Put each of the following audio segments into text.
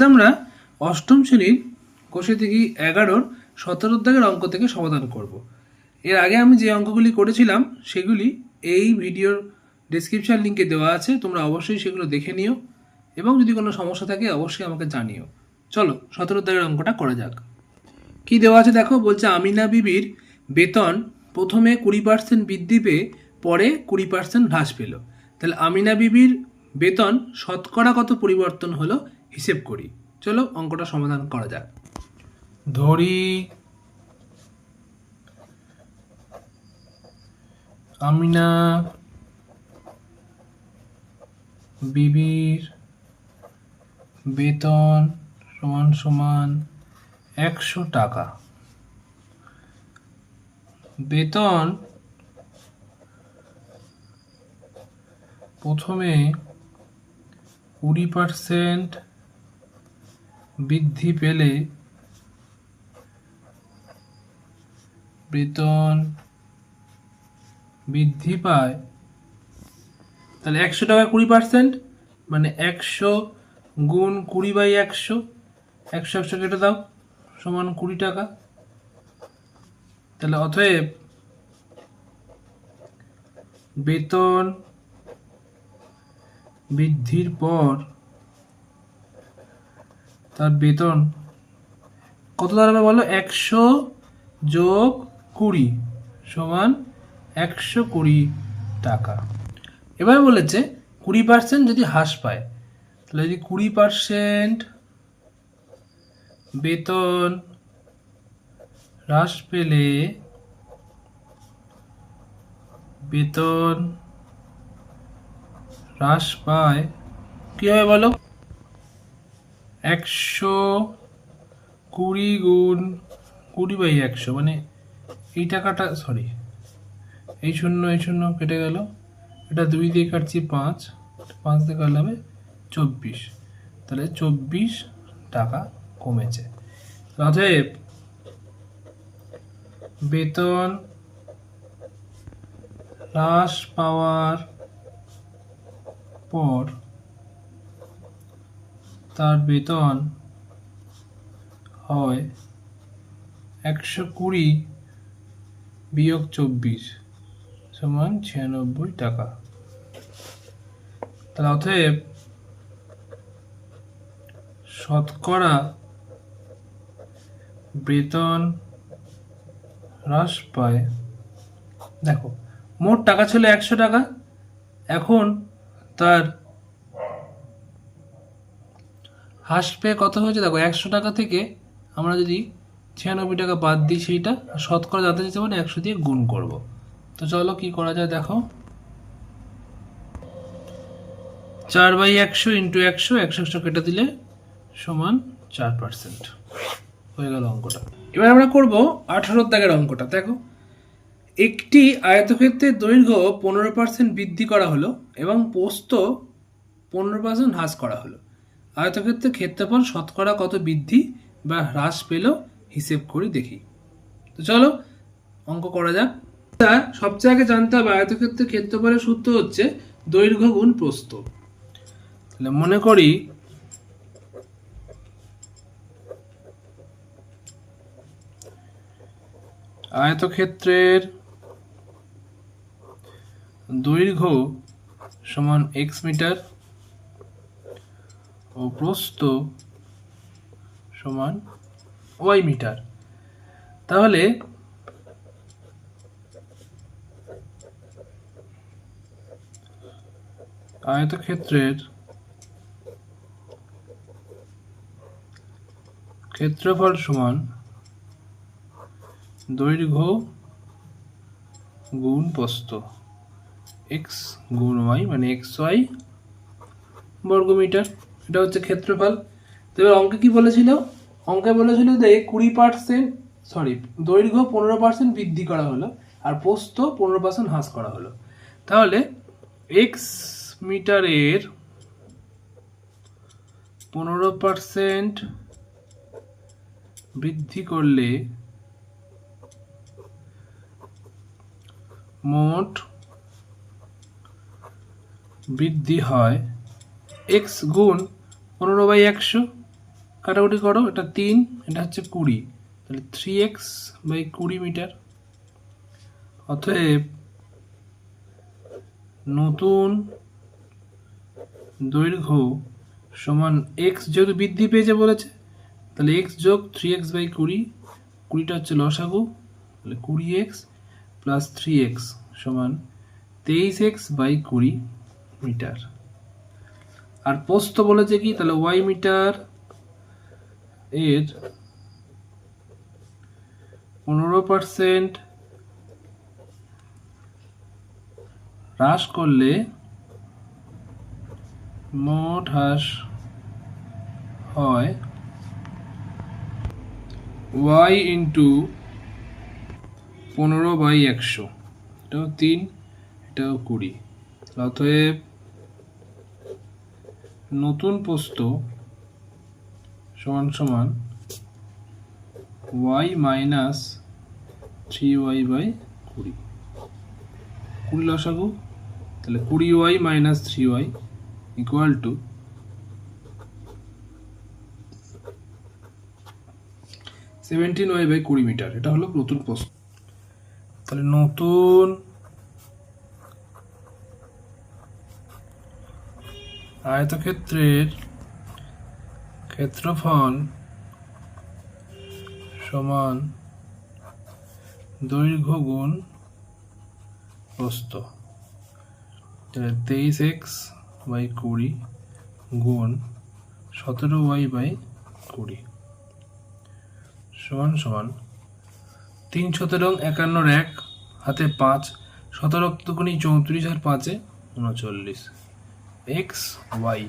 আমরা অষ্টম শ্রেণীর কোষে থেকে 11-র 17 দাগের অঙ্ক থেকে সমাধান করব। এর আগে আমি যে অঙ্কগুলি করেছিলাম সেগুলি এই ভিডিওর ডেসক্রিপশন লিঙ্কে দেওয়া আছে, তোমরা অবশ্যই সেগুলো দেখে নিও এবং যদি কোনো সমস্যা থাকে অবশ্যই আমাকে জানিও। চলো 17 দাগের অঙ্কটা করা যাক। কি দেওয়া আছে দেখো, বলছে আমিনা বিবির বেতন প্রথমে 20% বৃদ্ধি পেয়ে পরে 20% হ্রাস পেল। তাহলে আমিনা বিবির বেতন শতকরা কত পরিবর্তন হলো হিসেব করি। চলো অঙ্কটা সমাধান করা যাক। ধরি আমিনা বিবির বেতন সমান সমান 100 টাকা। বেতন প্রথমে 20% বৃদ্ধি পেলে বেতন বৃদ্ধি পায়। তাহলে 100 টাকা 20% মানে 100 গুণ 20/100, 100 কেটে দাও সমান 20 টাকা। তাহলে অতএব বেতন বৃদ্ধির পর তার বেতন কত দাঁড়াবে বলো? 100 যোগ 20 সমান 120 টাকা। এবার বলেছে 20% যদি হ্রাস পায়, তাহলে যদি 20% বেতন হ্রাস পেলে বেতন হ্রাস পায় কি হবে বলো? 120 গুণ 20/100 মানে এই টাকাটা, সরি এই শূন্য কেটে গেল, এটা 2 দিয়ে কাটছি 5 দিয়ে কাটলে হবে 24, তাহলে 24 টাকা কমেছে। অতএব বেতন হ্রাস পাওয়ার পর তার বেতন হয় 120 বিয়োগ 24 সমান 96 টাকা। তাহলে অতএব শতকরা বেতন হ্রাস পায়। দেখো মোট টাকা ছিল 100 টাকা, এখন তার হ্রাস পেয়ে কত হয়েছে দেখো, 100 টাকা থেকে আমরা যদি 96 টাকা বাদ দিই সেইটা, শতকরা জানতে চাইছে মানে 100 দিয়ে গুণ করব। তো চলো কি করা যায় দেখো, 4/100 ইন্টু 100, 100 কেটে দিলে সমান 4% হয়ে গেল অঙ্কটা। এবার আমরা করব 18 দাগের অঙ্কটা। দেখো একটি আয়তক্ষেত্রের দৈর্ঘ্য 15% বৃদ্ধি করা হলো এবং প্রস্থ 15% হ্রাস করা হলো। আয়তক্ষেত্রের ক্ষেত্রফল শতকরা কত বৃদ্ধি বা হ্রাস পেল হিসেব করি দেখি। তো চলো অঙ্ক করা যাক। সবচেয়ে আগে জানতে হবে আয়তক্ষেত্রের ক্ষেত্রফলের সূত্র হচ্ছে দৈর্ঘ্য গুণ প্রস্থ। তাহলে মনে করি আয়তক্ষেত্রের দৈর্ঘ্য সমান x মিটার ও প্রস্থ সমান y মিটার। তাহলে আয়তক্ষেত্রের ক্ষেত্রফল সমান দৈর্ঘ্য গুণ প্রস্থ x গুণ y মানে xy বর্গমিটার, এটা হচ্ছে ক্ষেত্রফল। তবে অঙ্কে কি বলেছিল? অঙ্কে বলেছিল যে 20%, সরি দৈর্ঘ্য 15% বৃদ্ধি করা হলো আর প্রস্থ 15% হ্রাস করা হলো। তাহলে x মিটারের 15% বৃদ্ধি করলে মোট বৃদ্ধি হয় x গুণ 15/100 কাটাকুটি করো, এটা 3, এটা হচ্ছে 20, তাহলে 3x বাই 20 মিটার। অতএব নতুন দৈর্ঘ্য সমান x, যেহেতু বৃদ্ধি পেয়েছে বলেছে, তাহলে x যোগ 3x বাই 20, 20টা হচ্ছে লসাগু, তাহলে 20x প্লাস 3x সমান 23x বাই 20 মিটার। আর প্রস্থ বলেছে কি, তাহলে y মিটার এর 15% হ্রাস করলে মোট হ্রাস হয় y ইন্টু 15/100, এটাও 3, এটাও 20। অতএব নতুন প্রস্থ সমান সমান y মাইনাস 3y বাই 20, 20 লসাগু, তাহলে 20y minus 3y equal to 17y by 20 metre. এটা হলো নতুন প্রস্থ। তাহলে নতুন আয়তক্ষেত্রের ক্ষেত্রফল সমান দৈর্ঘ্য গুণ প্রস্থ, 23x বাই 20 গুণ 17y বাই 20 সমান সমান 3 17 51 1 হাতে 5, 17 দুগুণী 34 আর 5 39, x y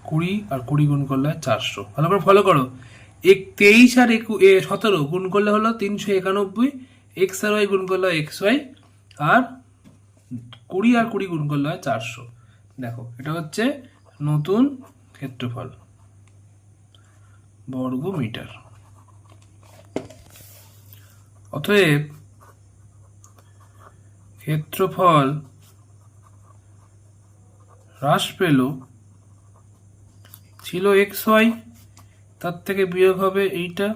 20 আর 20 গুণ করলে 400। ভালো করে ফলো করো, 23 আর 17 গুণ করলে হলো 391, x আর y গুণ করলে xy, আর 20 আর 20 গুণ করলে 400। দেখো এটা হচ্ছে নতুন ক্ষেত্রফল বর্গ মিটার। অতএব ক্ষেত্রফল হ্রাস পেল, ছিল xy, তার থেকে বিয়োগ হবে এইটা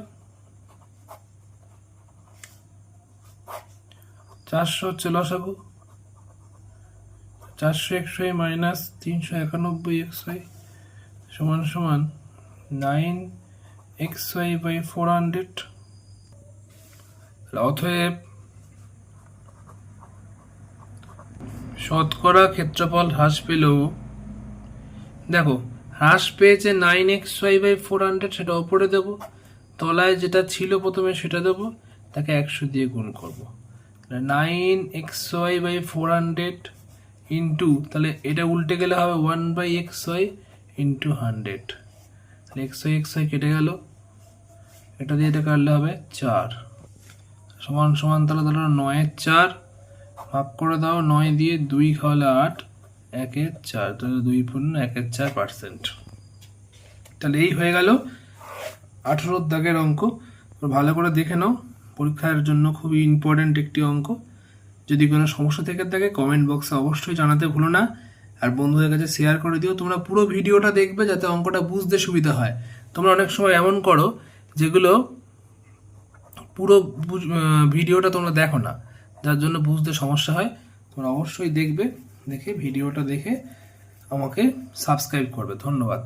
400 হচ্ছে লসাগু, 400xy মাইনাস 391xy সমান সমান 9xy বাই 400। অতএব শতকরা ক্ষেত্রফল হ্রাস পেল, দেখো হ্রাস পেয়েছে 9xy বাই 400, সেটা ওপরে দেবো, তলায় যেটা ছিল প্রথমে সেটা দেবো, তাকে 100 দিয়ে গুণ করবো, 9xy বাই 400 ইন্টু, তাহলে এটা উল্টে গেলে হবে 1/xy ইন্টু 100, তাহলে xy কেটে গেল, এটা দিয়ে এটা কাটলে হবে 4 সমান সমান, তাহলে ধরো 9 4 ভাগ করে দাও, 9 দিয়ে 2 খাওয়ালে 8, 1 4, তাহলে 2 পূর্ণ 1 4%। তাহলে এই হয়ে গেল 18 দাগের অঙ্ক। ভালো করে দেখে নাও, পরীক্ষার জন্য খুবই ইম্পর্টেন্ট একটি অঙ্ক। যদি কোনো সমস্যা থেকে থাকে কমেন্ট বক্সে অবশ্যই জানাতে ভুলো না, আর বন্ধুদের কাছে শেয়ার করে দিও। তোমরা পুরো ভিডিওটা দেখবে যাতে অঙ্কটা বুঝতে সুবিধা হয়। তোমরা অনেক সময় এমন করো যেগুলো পুরো ভিডিওটা তোমরা দেখো না, যার জন্য বুঝতে সমস্যা হয়। তোমরা অবশ্যই দেখবে, দেখে ভিডিওটা দেখে আমাকে সাবস্ক্রাইব করবে। ধন্যবাদ।